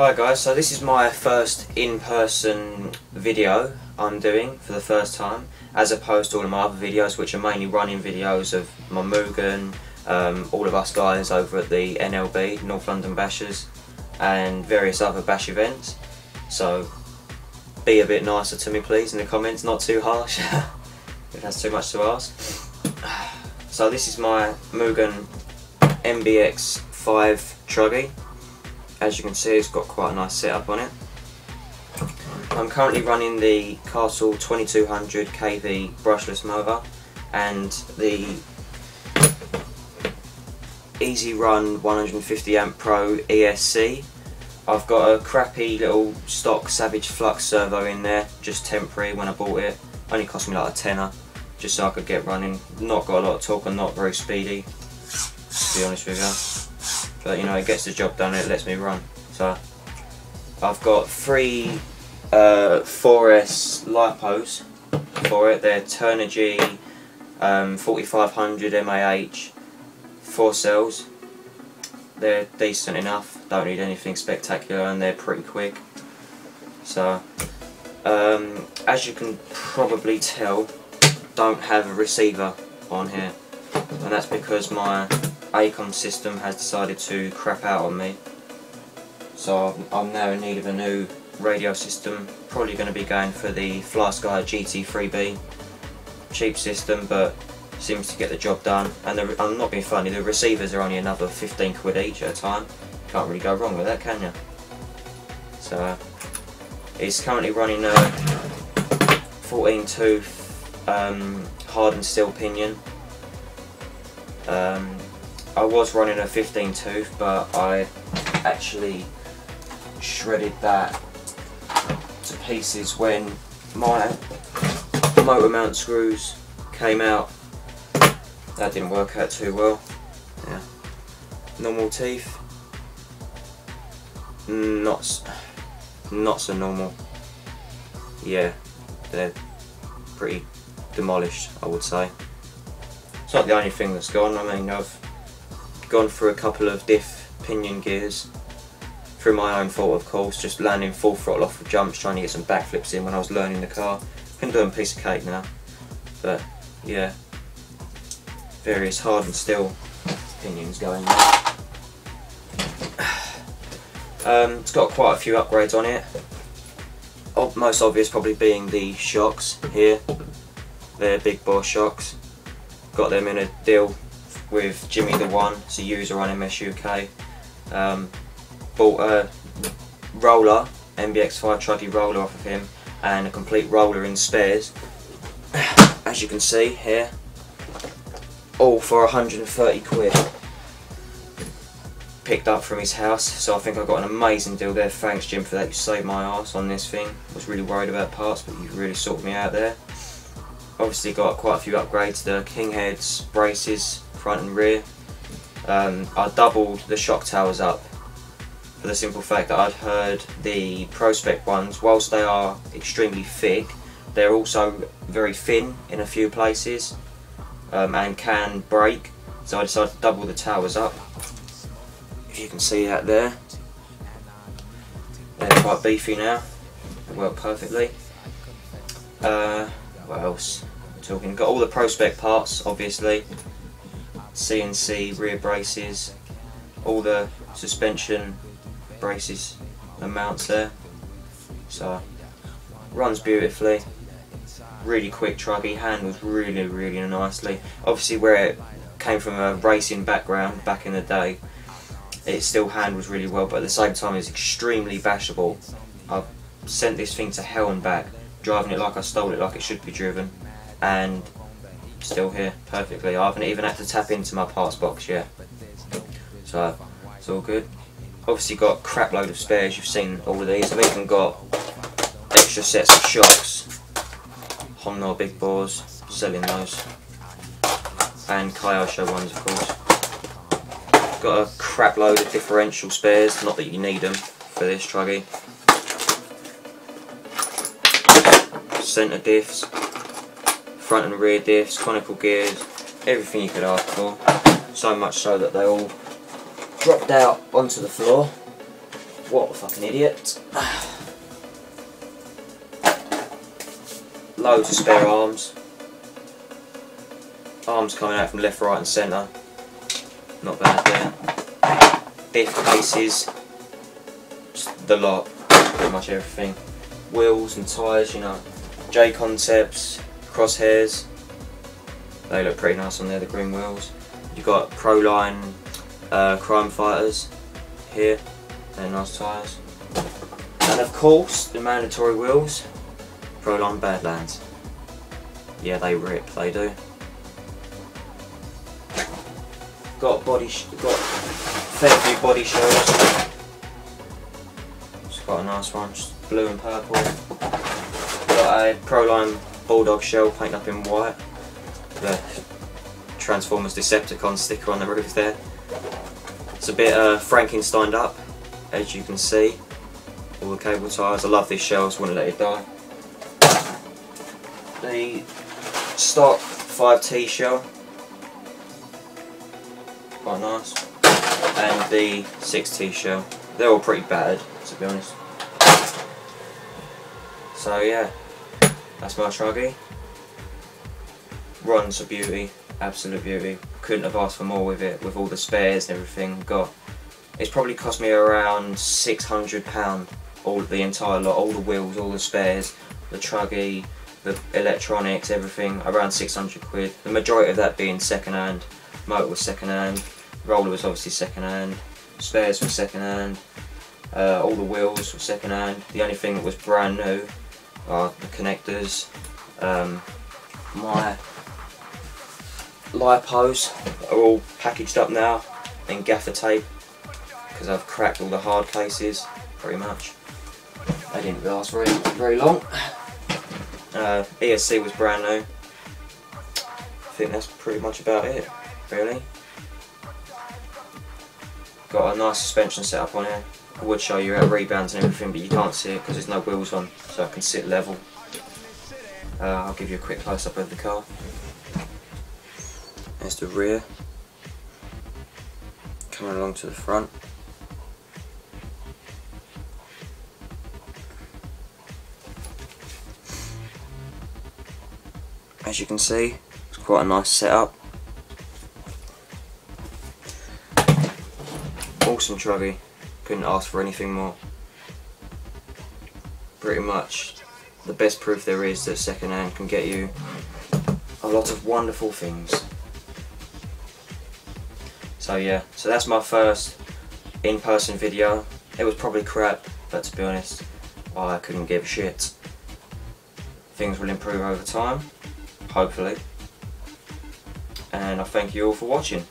Hi guys, so this is my first in-person video I'm doing for the first time, as opposed to all of my other videos which are mainly running videos of my Mugen, all of us guys over at the NLB, North London Bashers, and various other bash events. So be a bit nicer to me please in the comments, not too harsh if that's too much to ask. So this is my Mugen MBX5 truggy. As you can see, it's got quite a nice setup on it. I'm currently running the Castle 2200 kV brushless motor and the Easy Run 150 amp Pro ESC. I've got a crappy little stock Savage Flux servo in there, just temporary when I bought it. Only cost me like a tenner, just so I could get running. Not got a lot of torque and not very speedy, to be honest with you. But you know, it gets the job done and it lets me run. So I've got three 4S lipos for it. They're Truggy 4500 mAh, 4 cells. They're decent enough, don't need anything spectacular, and they're pretty quick. So as you can probably tell, don't have a receiver on here, and that's because my Acom system has decided to crap out on me. So I'm now in need of a new radio system. Probably going to be going for the FlySky GT3B. Cheap system, but seems to get the job done. And I'm not being funny, the receivers are only another 15 quid each at a time. Can't really go wrong with that, can you? So it's currently running a 14 tooth hardened steel pinion. I was running a 15 tooth, but I actually shredded that to pieces when my motor mount screws came out. That didn't work out too well. Yeah. Normal teeth, not so normal. Yeah, they're pretty demolished, I would say. It's not the only thing that's gone. I mean, I've gone through a couple of diff pinion gears through my own fault, of course, just landing full throttle off of jumps, trying to get some backflips in when I was learning the car. Can do them a piece of cake now, but yeah, various hardened steel pinions going there. It's got quite a few upgrades on it. Most obvious probably being the shocks here. They're big bore shocks. Got them in a deal with Jimmy the One, it's a user on MS UK. Bought a roller, MBX5 truggy roller off of him, and a complete roller in spares, as you can see here, all for 130 quid. Picked up from his house, so I think I got an amazing deal there. Thanks Jim for that, you saved my arse on this thing. I was really worried about parts, but you really sorted me out there. Obviously got quite a few upgrades, the king heads, braces, front and rear. I doubled the shock towers up for the simple fact that I'd heard the Prospect ones, whilst they are extremely thick, they're also very thin in a few places and can break. So I decided to double the towers up. If you can see that there, they're quite beefy now, they work perfectly. What else? Talking, got all the Prospect parts, obviously, CNC rear braces, all the suspension braces and mounts there. So runs beautifully, really quick truggy, handles really nicely. Obviously where it came from a racing background back in the day, it still handles really well, but at the same time it's extremely bashable. I've sent this thing to hell and back, driving it like I stole it, like it should be driven, and still here perfectly. I haven't even had to tap into my parts box yet, so it's all good. Obviously got a crap load of spares, you've seen all of these. I've even got extra sets of shocks, Honda big bores, selling those, and Kyosho ones of course. Got a crap load of differential spares, not that you need them for this truggy. Centre diffs, front and rear diffs, conical gears, everything you could ask for. So much so that they all dropped out onto the floor. What a fucking idiot. Loads of spare arms. Arms coming out from left, right and centre. Not bad there. Diff cases. Just the lot. Pretty much everything. Wheels and tyres, you know. J Concepts, crosshairs. They look pretty nice on there, the green wheels. You've got Proline Crime Fighters here. They're nice tyres. And of course, the mandatory wheels. Proline Badlands. Yeah, they rip, they do. Got fair few body shells. It's quite a nice one, just blue and purple. Got a Proline Bulldog shell painted up in white. The Transformers Decepticon sticker on the roof there. It's a bit Frankensteined up, as you can see. All the cable ties. I love these shells, wouldn't let it die. The stock 5T shell, quite nice, and the 6T shell. They're all pretty bad, to be honest. So yeah, that's my truggy. Runs a beauty, absolute beauty. Couldn't have asked for more with it, with all the spares and everything. It's probably cost me around £600. All the entire lot, all the wheels, all the spares, the truggy, the electronics, everything, around 600 quid. The majority of that being second hand. Motor was second hand, roller was obviously second hand, spares were second hand, all the wheels were second hand. The only thing that was brand new are the connectors. My lipos are all packaged up now in gaffer tape because I've cracked all the hard cases pretty much. They didn't last very long. ESC was brand new. I think that's pretty much about it, really. Got a nice suspension setup on here. I would show you our rebounds and everything, but you can't see it because there's no wheels on, so I can sit level. I'll give you a quick close up of the car. There's the rear, coming along to the front. As you can see, it's quite a nice setup. Awesome truggy, couldn't ask for anything more. Pretty much the best proof there is that second hand can get you a lot of wonderful things. So yeah, so that's my first in-person video. It was probably crap, but to be honest, I couldn't give a shit. Things will improve over time, hopefully. And I thank you all for watching.